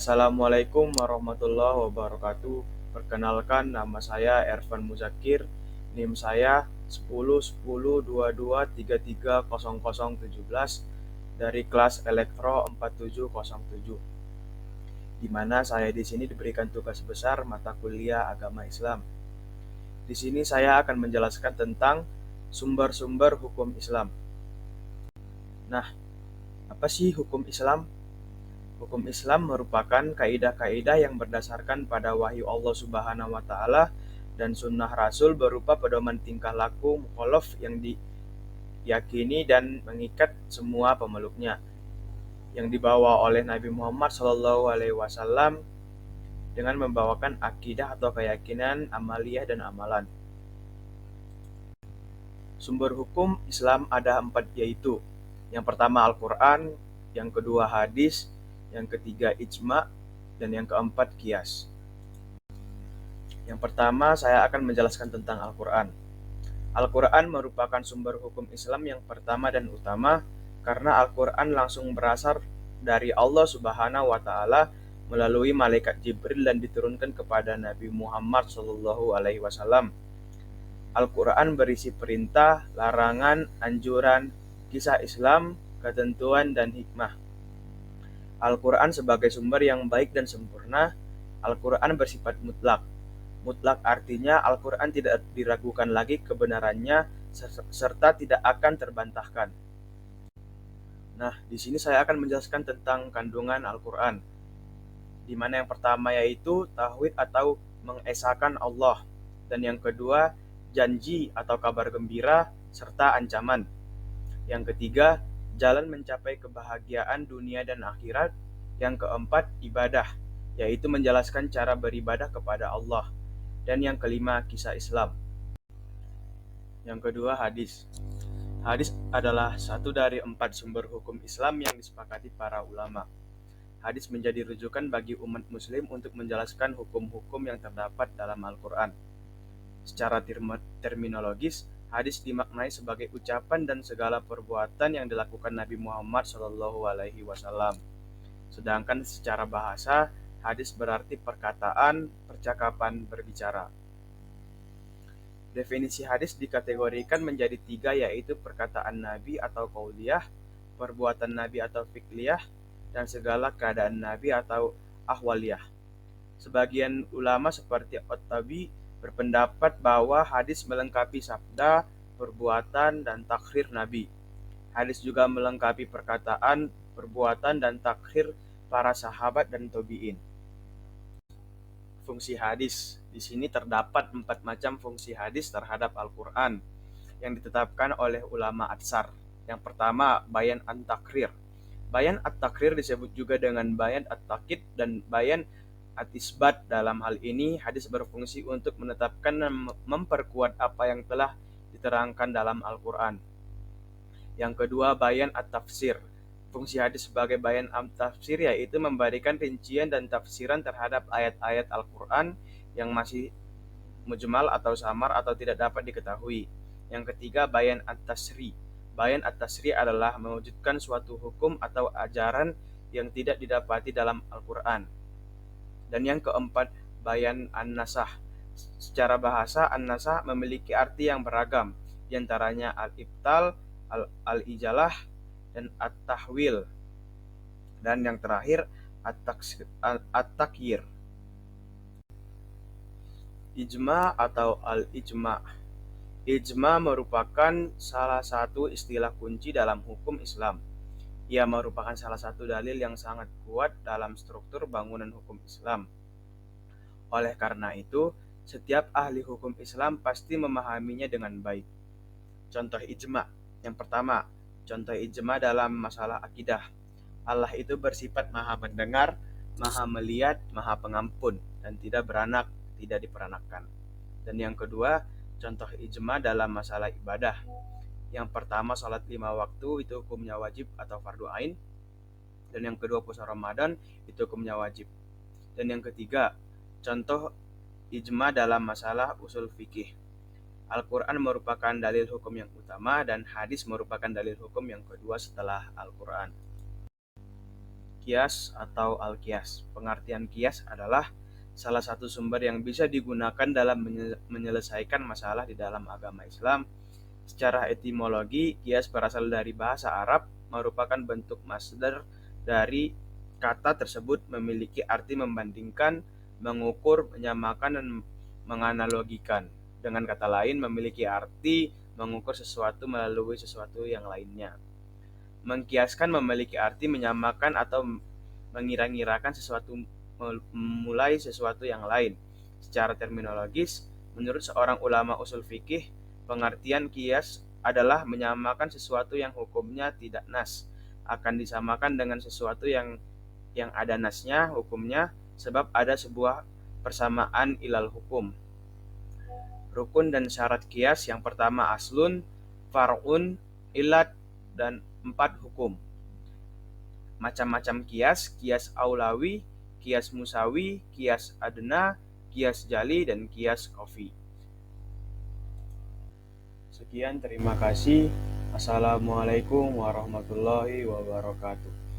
Assalamualaikum warahmatullahi wabarakatuh. Perkenalkan, nama saya Ervan Muzakir. NIM saya 10 10 22 33 00 17 dari kelas Elektro 4707, di mana saya di sini diberikan tugas besar mata kuliah Agama Islam. Di sini saya akan menjelaskan tentang sumber-sumber hukum Islam. Nah, apa sih hukum Islam? Hukum Islam merupakan kaidah-kaidah yang berdasarkan pada wahyu Allah Subhanahu wa taala dan sunnah Rasul berupa pedoman tingkah laku mukallaf yang diyakini dan mengikat semua pemeluknya, yang dibawa oleh Nabi Muhammad SAW dengan membawakan akidah atau keyakinan, amaliyah dan amalan. Sumber hukum Islam ada 4, yaitu yang pertama Al-Quran, yang kedua hadis, yang ketiga ijma, dan yang keempat qiyas. Yang pertama saya akan menjelaskan tentang Al-Quran. Al-Quran merupakan sumber hukum Islam yang pertama dan utama karena Al-Quran langsung berasal dari Allah Subhanahu wa taala melalui malaikat Jibril dan diturunkan kepada Nabi Muhammad SAW. Al-Quran berisi perintah, larangan, anjuran, kisah Islam, ketentuan, dan hikmah. Al-Quran sebagai sumber yang baik dan sempurna. Al-Quran bersifat mutlak. Mutlak artinya Al-Quran tidak diragukan lagi kebenarannya serta tidak akan terbantahkan. Nah, di sini saya akan menjelaskan tentang kandungan Al-Quran, di mana yang pertama yaitu tauhid atau mengesahkan Allah, dan yang kedua janji atau kabar gembira serta ancaman. Yang ketiga, jalan mencapai kebahagiaan dunia dan akhirat. Yang keempat, ibadah, yaitu menjelaskan cara beribadah kepada Allah. Dan yang kelima, kisah Islam. Yang kedua, hadis. Hadis adalah satu dari 4 sumber hukum Islam yang disepakati para ulama. Hadis menjadi rujukan bagi umat muslim untuk menjelaskan hukum-hukum yang terdapat dalam Al-Quran. Secara terminologis, hadis dimaknai sebagai ucapan dan segala perbuatan yang dilakukan Nabi Muhammad SAW. Sedangkan secara bahasa, hadis berarti perkataan, percakapan, berbicara. Definisi hadis dikategorikan menjadi 3, yaitu perkataan Nabi atau qauliyah, perbuatan Nabi atau fi'liyah, dan segala keadaan Nabi atau ahwaliyah. Sebagian ulama seperti At-Tabi berpendapat bahwa hadis melengkapi sabda, perbuatan, dan takhrir Nabi. Hadis juga melengkapi perkataan, perbuatan, dan takhrir para sahabat dan tabi'in. Fungsi hadis. Di sini terdapat 4 macam fungsi hadis terhadap Al-Quran yang ditetapkan oleh ulama Atsar. Yang pertama, bayan at-takrir. Bayan at-takrir disebut juga dengan bayan at-takid dan bayan at-isbat. Dalam hal ini, hadis berfungsi untuk menetapkan dan memperkuat apa yang telah diterangkan dalam Al-Quran. Yang kedua, bayan at-tafsir. Fungsi hadis sebagai bayan at-tafsir yaitu memberikan rincian dan tafsiran terhadap ayat-ayat Al-Quran yang masih mujmal atau samar atau tidak dapat diketahui. Yang ketiga, bayan at-tasri. Bayan at-tasri adalah mewujudkan suatu hukum atau ajaran yang tidak didapati dalam Al-Quran. Dan yang keempat, bayan an-nasah. Secara bahasa, an-nasah memiliki arti yang beragam, diantaranya al-ibtal, al-ijalah, dan at-tahwil. Dan yang terakhir, at-takyir. Ijma atau al-ijma. Ijma merupakan salah satu istilah kunci dalam hukum Islam. Ia merupakan salah satu dalil yang sangat kuat dalam struktur bangunan hukum Islam. Oleh karena itu, setiap ahli hukum Islam pasti memahaminya dengan baik. Contoh ijma. Yang pertama, contoh ijma dalam masalah akidah. Allah itu bersifat maha mendengar, maha melihat, maha pengampun, dan tidak beranak, tidak diperanakkan. Dan yang kedua, contoh ijma dalam masalah ibadah. Yang pertama, salat 5 waktu itu hukumnya wajib atau fardu ain. Dan yang kedua, puasa Ramadan itu hukumnya wajib. Dan yang ketiga, contoh ijma dalam masalah usul fikih. Al-Quran merupakan dalil hukum yang utama dan hadis merupakan dalil hukum yang kedua setelah Al-Quran. Kias atau al-qiyas. Pengertian kias adalah salah satu sumber yang bisa digunakan dalam menyelesaikan masalah di dalam agama Islam. Secara etimologi, kias berasal dari bahasa Arab, merupakan bentuk masdar dari kata tersebut, memiliki arti membandingkan, mengukur, menyamakan, dan menganalogikan. Dengan kata lain, memiliki arti mengukur sesuatu melalui sesuatu yang lainnya. Mengkiaskan memiliki arti menyamakan atau mengira-ngirakan sesuatu mulai sesuatu yang lain. Secara terminologis, menurut seorang ulama usul fikih, pengertian kias adalah menyamakan sesuatu yang hukumnya tidak nas, akan disamakan dengan sesuatu yang ada nasnya, hukumnya, sebab ada sebuah persamaan ilal hukum. Rukun dan syarat kias yang pertama aslun, far'un, ilat, dan 4 hukum. Macam-macam kias, kias aulawi, kias musawi, kias adna, kias jali, dan kias kofi. Sekian, terima kasih. Assalamualaikum warahmatullahi wabarakatuh.